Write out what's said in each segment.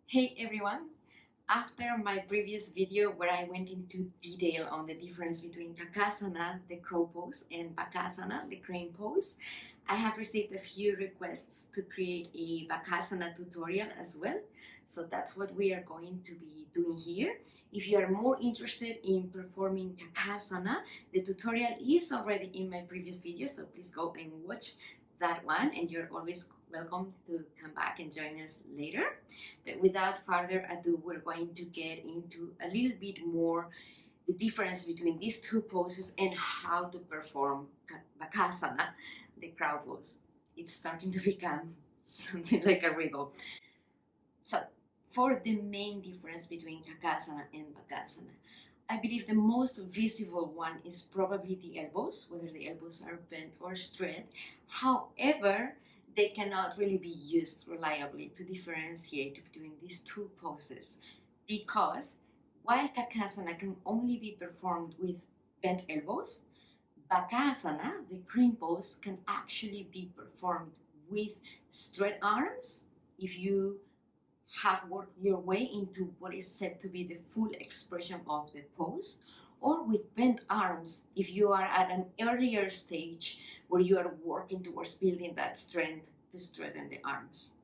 Hey everyone! After my previous video where I went into detail on the difference between Bakasana, the crow pose, and Bakasana, the crane pose, I have received a few requests to create a Bakasana tutorial as well. So that's what we are going to be doing here. If you are more interested in performing Bakasana, the tutorial is already in my previous video, so please go and watch that one, and you're always welcome to come back and join us later. But without further ado, we're going to get into a little bit more the difference between these two poses and how to perform Bakasana, the crow pose. It's starting to become something like a riddle. So, for the main difference between Bakasana and Bakasana, I believe the most visible one is probably the elbows, whether the elbows are bent or straight. However, they cannot really be used reliably to differentiate between these two poses because while Bakasana can only be performed with bent elbows, Bakasana, the crane pose, can actually be performed with straight arms if you have worked your way into what is said to be the full expression of the pose, or with bent arms if you are at an earlier stage where you are working towards building that strength to strengthen the arms.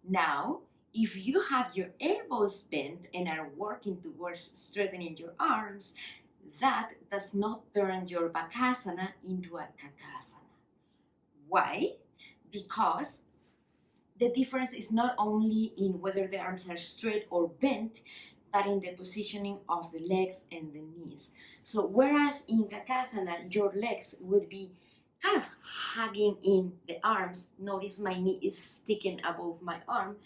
Now, if you have your elbows bent and are working towards strengthening your arms, that does not turn your Bakasana into a Bakasana. Why? Because the difference is not only in whether the arms are straight or bent, but in the positioning of the legs and the knees. So whereas in Bakasana, your legs would be kind of hugging in the arms, notice my knee is sticking above my arm,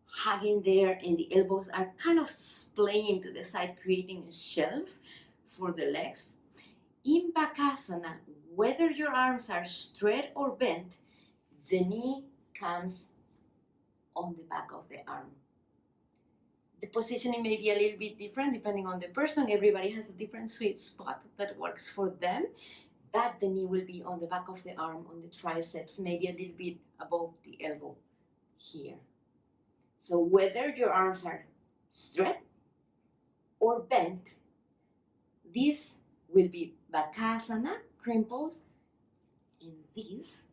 hugging there, and the elbows are kind of splaying to the side, creating a shelf for the legs. In Bakasana, whether your arms are straight or bent, the knee comes on the back of the arm. The positioning may be a little bit different depending on the person. Everybody has a different sweet spot that works for them. But the knee will be on the back of the arm, on the triceps, maybe a little bit above the elbow here. So whether your arms are straight or bent, this will be Bakasana, crane pose, and this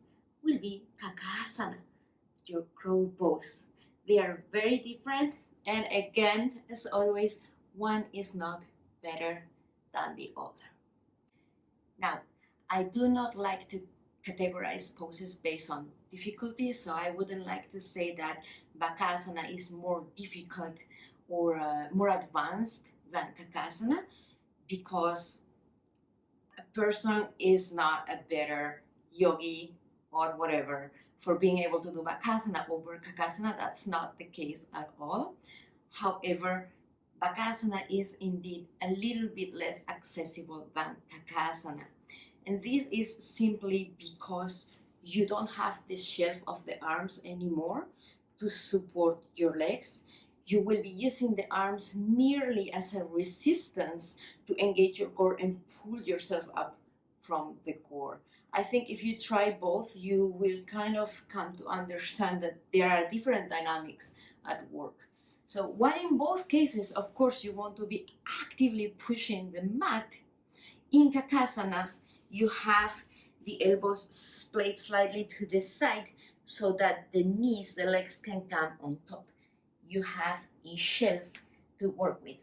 will be Bakasana, your crow pose. They are very different, and again, as always, one is not better than the other. Now, I do not like to categorize poses based on difficulty, so I wouldn't like to say that Bakasana is more difficult or more advanced than Bakasana, because a person is not a better yogi or whatever for being able to do Bakasana over Bakasana. That's not the case at all. However, Bakasana is indeed a little bit less accessible than Bakasana. And this is simply because you don't have the shelf of the arms anymore to support your legs. You will be using the arms merely as a resistance to engage your core and pull yourself up from the core. I think if you try both, you will kind of come to understand that there are different dynamics at work. So while in both cases, of course, you want to be actively pushing the mat, in Bakasana, you have the elbows splayed slightly to the side so that the knees, the legs, can come on top. You have a shelf to work with.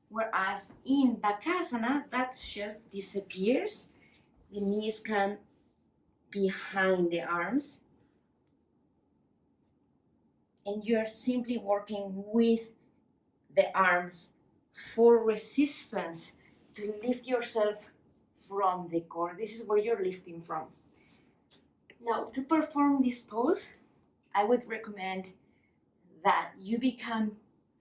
Whereas in Bakasana, that shelf disappears. The knees come behind the arms, and you're simply working with the arms for resistance to lift yourself from the core. This is where you're lifting from. Now, to perform this pose, I would recommend that you become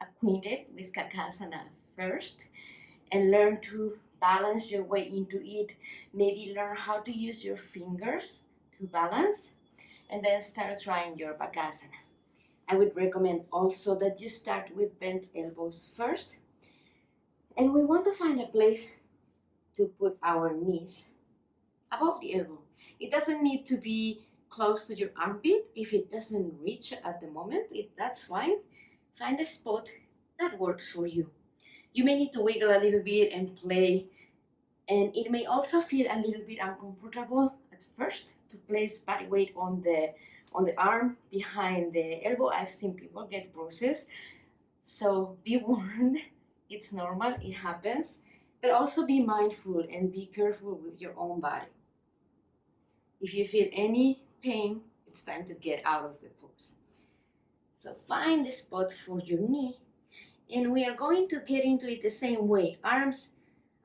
acquainted with Bakasana first and learn to balance your way into it. Maybe learn how to use your fingers to balance, and then start trying your Bakasana. I would recommend also that you start with bent elbows first, and we want to find a place to put our knees above the elbow. It doesn't need to be close to your armpit. If it doesn't reach at the moment, that's fine. Find a spot that works for you. You may need to wiggle a little bit and play, and it may also feel a little bit uncomfortable at first to place body weight on the arm behind the elbow. I've seen people get bruises, so be warned, it's normal, it happens, but also be mindful and be careful with your own body. If you feel any pain, it's time to get out of the pose. So find the spot for your knee, and we are going to get into it the same way. Arms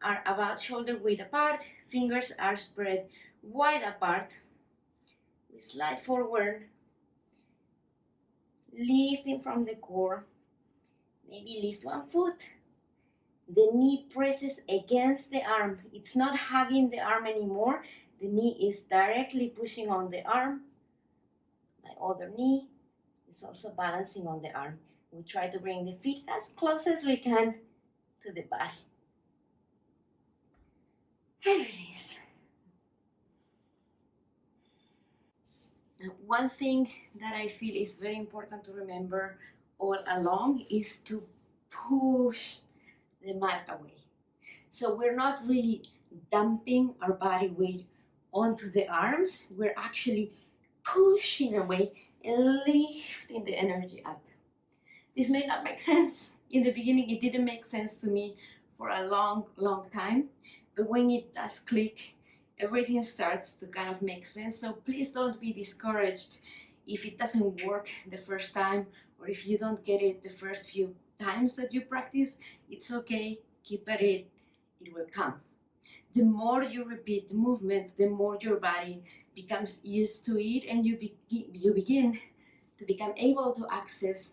are about shoulder width apart, fingers are spread wide apart. We slide forward, lifting from the core. Maybe lift one foot. The knee presses against the arm. It's not hugging the arm anymore. The knee is directly pushing on the arm. My other knee is also balancing on the arm. We try to bring the feet as close as we can to the body. And release. Now, one thing that I feel is very important to remember all along is to push the mat away. So we're not really dumping our body weight onto the arms. We're actually pushing away and lifting the energy up. This may not make sense. In the beginning, it didn't make sense to me for a long time. But when it does click, everything starts to kind of make sense. So please don't be discouraged if it doesn't work the first time, or if you don't get it the first few times that you practice. It's okay, keep at it, it will come. The more you repeat the movement, the more your body becomes used to it, and you begin to become able to access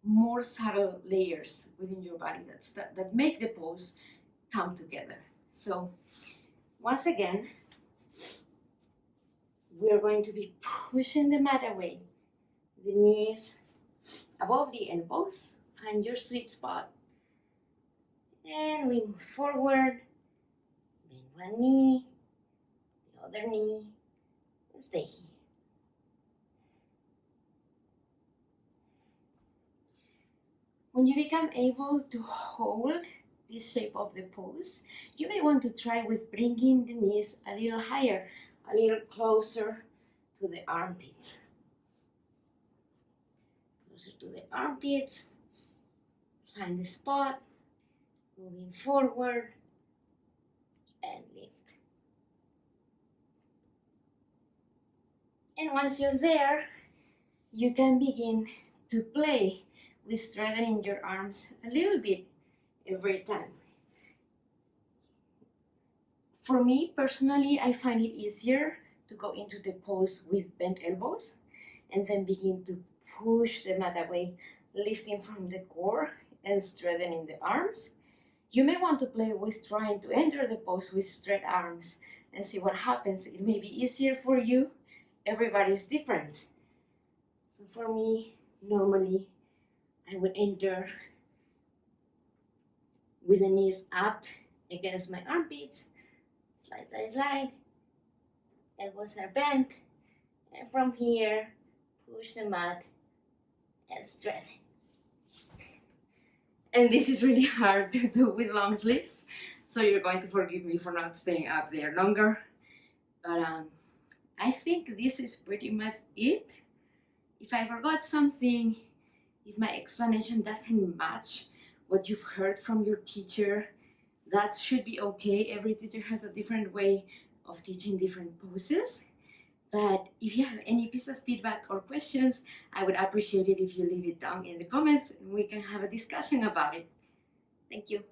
more subtle layers within your body that make the pose come together. So once again, we're going to be pushing the mat away, the knees above the elbows. Find your sweet spot. And we move forward, bend one knee, the other knee, and stay here. When you become able to hold this shape of the pose, you may want to try with bringing the knees a little higher, a little closer to the armpits. Closer to the armpits. Find the spot, moving forward, and lift. And once you're there, you can begin to play with strengthening your arms a little bit every time. For me personally, I find it easier to go into the pose with bent elbows and then begin to push the mat away, lifting from the core and strengthening the arms. You may want to play with trying to enter the pose with straight arms and see what happens. It may be easier for you. Everybody's different. So for me, normally I would enter with the knees up against my armpits, slide, slide, slide, elbows are bent, and from here, push the mat and strengthen. And this is really hard to do with long sleeves, so you're going to forgive me for not staying up there longer. But I think this is pretty much it. If I forgot something, if my explanation doesn't match what you've heard from your teacher, that should be okay. Every teacher has a different way of teaching different poses. But if you have any piece of feedback or questions, I would appreciate it if you leave it down in the comments and we can have a discussion about it. Thank you.